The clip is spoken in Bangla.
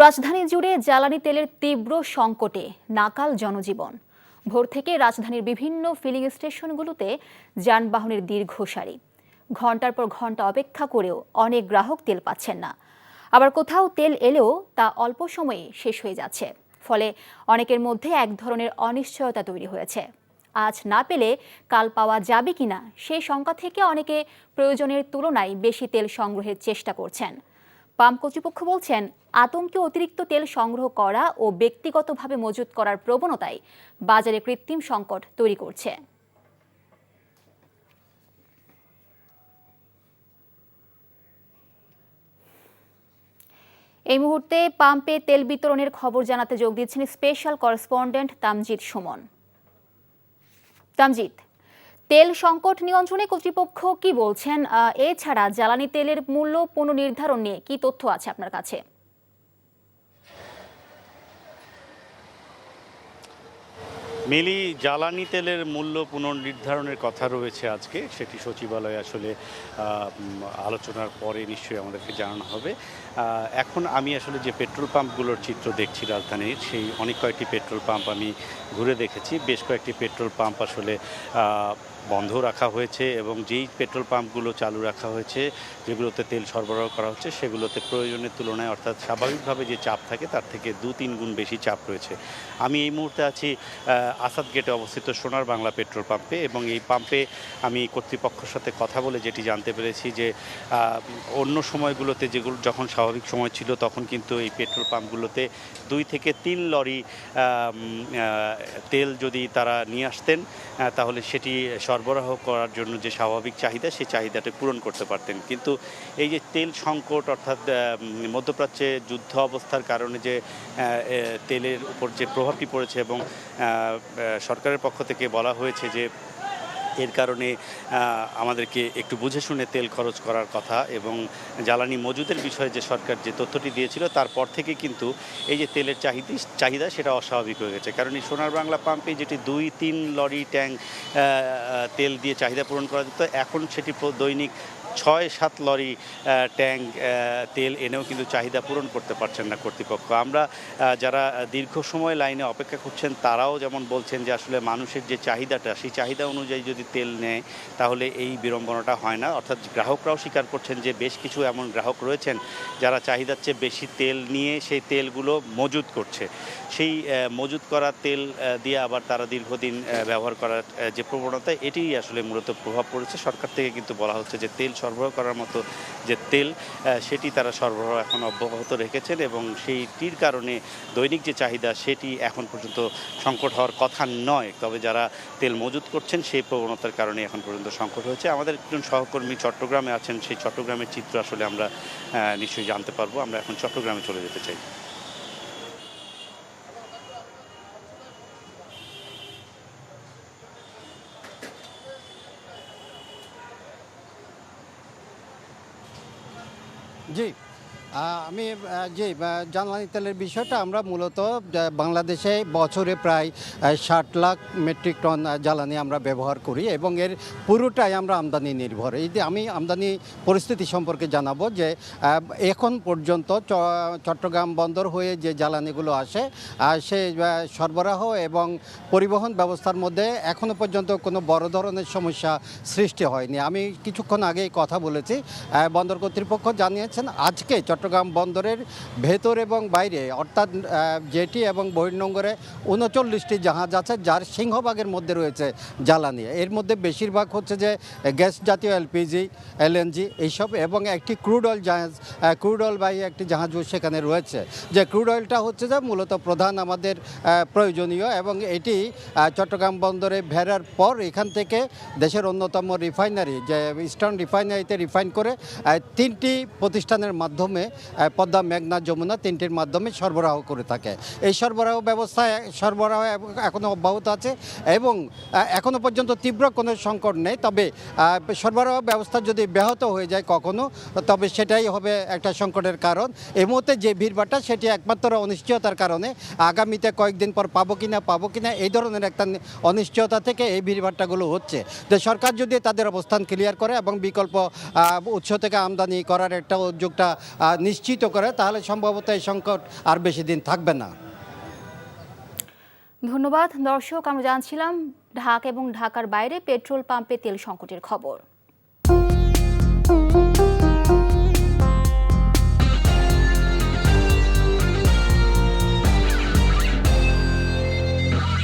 রাজধানী জুড়ে জ্বালানি তেলের তীব্র সংকটে নাকাল জনজীবন। ভোর থেকে রাজধানীর বিভিন্ন ফিলিং স্টেশনগুলোতে যানবাহনের দীর্ঘ সারি। ঘন্টার পর ঘন্টা অপেক্ষা করেও অনেক গ্রাহক তেল পাচ্ছেন না। আবার কোথাও তেল এলেও তা অল্প সময়ে শেষ হয়ে যাচ্ছে। ফলে অনেকের মধ্যে এক ধরনের অনিশ্চয়তা তৈরি হয়েছে। আজ না পেলে কাল পাওয়া যাবে কিনা সেই শঙ্কা থেকে অনেকে প্রয়োজনের তুলনায় বেশি তেল সংগ্রহের চেষ্টা করছেন। পাম্প কর্তৃপক্ষ বলছেন, আতঙ্কে অতিরিক্ত তেল সংগ্রহ করা ও ব্যক্তিগতভাবে মজুত করার প্রবণতায় বাজারে কৃত্রিম সংকট তৈরি করছে। এই মুহূর্তে পাম্পে তেল বিতরণের খবর জানাতে যোগ দিচ্ছেন স্পেশাল করেসপন্ডেন্ট তামজিদ সুমন। তামজিদ, তেল সংকট নিয়ন্ত্রণে কর্তৃপক্ষ কি বলছেন? এছাড়া জ্বালানি তেলের মূল্য পুনর্নির্ধারণ নিয়ে কি তথ্য আছে আপনার কাছে? মিলি, জ্বালানি তেলের মূল্য পুনর্নির্ধারণের কথা রয়েছে আজকে, সেটি সচিবালয়ে আসলে আলোচনার পরে নিশ্চয়ই আমাদেরকে জানানো হবে। এখন আমি আসলে যে পেট্রোল পাম্পগুলোর চিত্র দেখছি রাজধানীর, সেই অনেক কয়েকটি পেট্রোল পাম্প আমি ঘুরে দেখেছি। বেশ কয়েকটি পেট্রোল পাম্প আসলে বন্ধ রাখা হয়েছে এবং যেই পেট্রোল পাম্পগুলো চালু রাখা হয়েছে, যেগুলোতে তেল সরবরাহ করা হচ্ছে, সেগুলোতে প্রয়োজনের তুলনায় অর্থাৎ স্বাভাবিকভাবে যে চাপ থাকে তার থেকে 2-3 গুণ বেশি চাপ রয়েছে। আমি এই মুহূর্তে আছি আসাদ গেটে অবস্থিত সোনার বাংলা পেট্রোল পাম্পে এবং এই পাম্পে আমি কর্তৃপক্ষের সাথে কথা বলে যেটি জানতে পেরেছি যে অন্য সময়গুলোতে যেগুলো যখন স্বাভাবিক সময় ছিল তখন কিন্তু এই পেট্রোল পাম্পগুলোতে 2 থেকে 3 লরি তেল যদি তারা নিয়ে আসতেন তাহলে সেটি সরবরাহ করার জন্য যে স্বাভাবিক চাহিদা, সেই চাহিদাটা পূরণ করতে পারতেন। কিন্তু এই যে তেল সংকট, অর্থাৎ মধ্যপ্রাচ্যে যুদ্ধ অবস্থার কারণে যে তেলের উপর যে প্রভাবটি পড়েছে এবং সরকারের পক্ষ থেকে বলা হয়েছে যে এর কারণে আমাদেরকে একটু বুঝে শুনে তেল খরচ করার কথা এবং জ্বালানি মজুদের বিষয়ে যে সরকার যে তথ্যটি দিয়েছিল তারপর থেকে কিন্তু এই যে তেলের চাহিদা সেটা অস্বাভাবিক হয়ে গেছে। কারণ এই সোনার বাংলা পাম্পে যেটি 2-3 লরি ট্যাঙ্ক তেল দিয়ে চাহিদা পূরণ করা যেত, এখন সেটি দৈনিক 6-7 লরি ট্যাঙ্ক তেল এনেও কিন্তু চাহিদা পূরণ করতে পারছেন না কর্তৃপক্ষ। আমরা যারা দীর্ঘ সময় লাইনে অপেক্ষা করছেন তারাও যেমন বলছেন যে আসলে মানুষের যে চাহিদাটা, সেই চাহিদা অনুযায়ী যদি তেল নেয় তাহলে এই বিড়ম্বনাটা হয় না। অর্থাৎ গ্রাহকরাও স্বীকার করছেন যে বেশ কিছু এমন গ্রাহক রয়েছেন যারা চাহিদার চেয়ে বেশি তেল নিয়ে সেই তেলগুলো মজুত করছে। সেই মজুত করা তেল দিয়ে আবার তারা দীর্ঘদিন ব্যবহার করার যে প্রবণতা, এটি আসলে মূলত প্রভাব পড়েছে। সরকার থেকে কিন্তু বলা হচ্ছে যে তেল সরবরাহ করার মতো যে তেল সেটি তারা সরবরাহ এখন অব্যাহত রেখেছেন এবং সেইটির কারণে দৈনিক যে চাহিদা সেটি এখন পর্যন্ত সংকট হওয়ার কথা নয়। তবে যারা তেল মজুত করছেন সেই প্রবণতার কারণে এখন পর্যন্ত সংকট হয়েছে। আমাদের একজন সহকর্মী চট্টগ্রামে আছেন, সেই চট্টগ্রামের চিত্র আসলে আমরা নিশ্চয়ই জানতে পারবো। আমরা এখন চট্টগ্রামে চলে যেতে চাই। জি, আমি যে জ্বালানি তেলের বিষয়টা আমরা মূলত বাংলাদেশে বছরে প্রায় 60 লাখ মেট্রিক টন জ্বালানি আমরা ব্যবহার করি এবং এর পুরোটাই আমরা আমদানি নির্ভর। এই যে আমি আমদানি পরিস্থিতি সম্পর্কে জানাবো যে এখন পর্যন্ত চট্টগ্রাম বন্দর হয়ে যে জ্বালানিগুলো আসে সে সরবরাহ এবং পরিবহন ব্যবস্থার মধ্যে এখনও পর্যন্ত কোনো বড় ধরনের সমস্যা সৃষ্টি হয়নি। আমি কিছুক্ষণ আগেই কথা বলেছি, বন্দর কর্তৃপক্ষ জানিয়েছেন আজকে চট্টগ্রাম বন্দরের ভেতর এবং বাইরে অর্থাৎ জেটি এবং বহির্নোঙরে 39টি জাহাজ আছে, যার সিংহভাগের মধ্যে রয়েছে জ্বালানি। এর মধ্যে বেশিরভাগ হচ্ছে যে গ্যাস জাতীয় এলপিজি, এলএনজি এইসব, এবং একটি ক্রুড অয়েল জাহাজ, ক্রুড অয়েলবাহী একটি জাহাজও সেখানে রয়েছে। যে ক্রুড অয়েলটা হচ্ছে যে মূলত প্রধান আমাদের প্রয়োজনীয় এবং এটি চট্টগ্রাম বন্দরে ভেড়ার পর এখান থেকে দেশের অন্যতম রিফাইনারি যে ইস্টার্ন রিফাইনারিতে রিফাইন করে 3টি প্রতিষ্ঠানের মাধ্যমে পদ্মা, মেঘনা, যমুনা 3টির মাধ্যমে সরবরাহ করে থাকে। এই সরবরাহ এখনও অব্যাহত আছে এবং এখনও পর্যন্ত তীব্র কোনো সংকট নেই। তবে সরবরাহ ব্যবস্থা যদি ব্যাহত হয়ে যায় কখনো, তবে সেটাই হবে একটা সংকটের কারণ। এই মুহূর্তে যে ভিড়ভাট্টা সেটি একমাত্র অনিশ্চয়তার কারণে, আগামীতে কয়েকদিন পর পাবো কিনা এই ধরনের একটা অনিশ্চয়তা থেকে এই ভিড়ভাট্টাগুলো হচ্ছে। যে সরকার যদি তাদের অবস্থান ক্লিয়ার করে এবং বিকল্প উৎস থেকে আমদানি করার একটা উদ্যোগটা নিশ্চিত করে, তাহলে সম্ভবত এই সংকট আর বেশি দিন থাকবে না। ধন্যবাদ দর্শক, আমরা জানছিলাম ঢাকা এবং ঢাকার বাইরে পেট্রোল পাম্পে তেল সংকটের খবর।